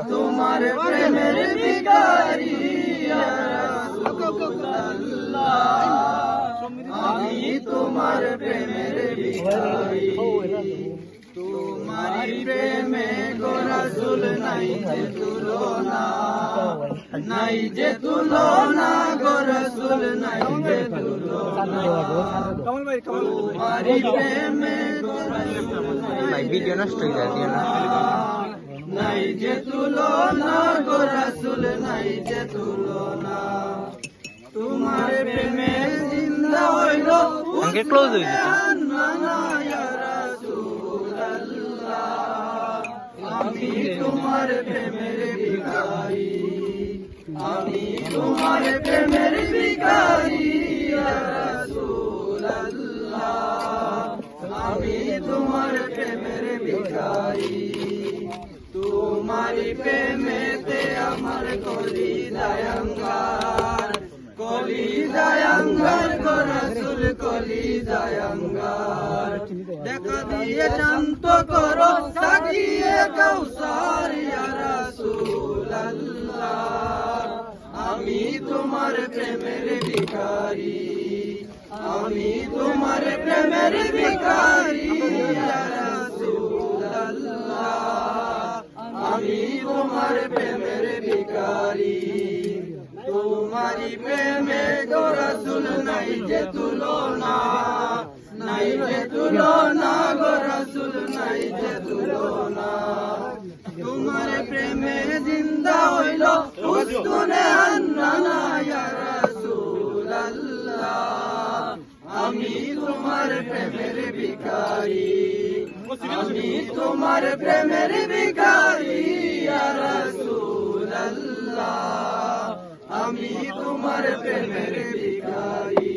তোমার প্রেমের ভিখারি ইয়া রাসূলুল্লাহ আমি তোমার প্রেমের ভিখারি তোমারি প্রেমে গো রাসূল নাই যে তুলনা নাই যে তুলনা গো রাসূল নাই যে তুলনা তোমারি প্রেমে গো রাসূল ভাই ভিডিও নষ্ট হয়ে যায় না নাই যে তুলনা গো রাসূল নাই যে তুলনা তোমার প্রেমে জিন্দা হইল আগে ক্লোজ হয়ে যেত আমি তোমার প্রেমের ভিখারি আমি তোমার প্রেমের ভিখারি ইয়া রাসূলুল্লাহ আমি তোমার প্রেমের ভিখারি তোমারি প্রেমেতে আমার কলিজায় অঙ্গার গো রাসূল কলিজায় অঙ্গার দেখা দিয়ে শান্ত করো সাকিয়ে কাউসার ইয়া রাসূলুল্লাহ আমি তোমার প্রেমের ভিখারি আমি তোমার প্রেমের ভিখারি ইয়া রাসূলুল্লাহ আমি তোমার প্রেমের ভিখারি তোমারি প্রেমে গো রাসূল নাই যে তুলনা নাই যে তুলনা গো রাসূল নাই যে তুলনা তোমার প্রেমে জিন্দা হইল উস্তুনে আন্নানা ইয়া রাসূলুল্লাহ আমি তোমার প্রেমের ভিখারি আমি তোমার প্রেমের ভিখারি ইয়া রাসূলুল্লাহ আমি তোমার প্রেমের ভিখারি।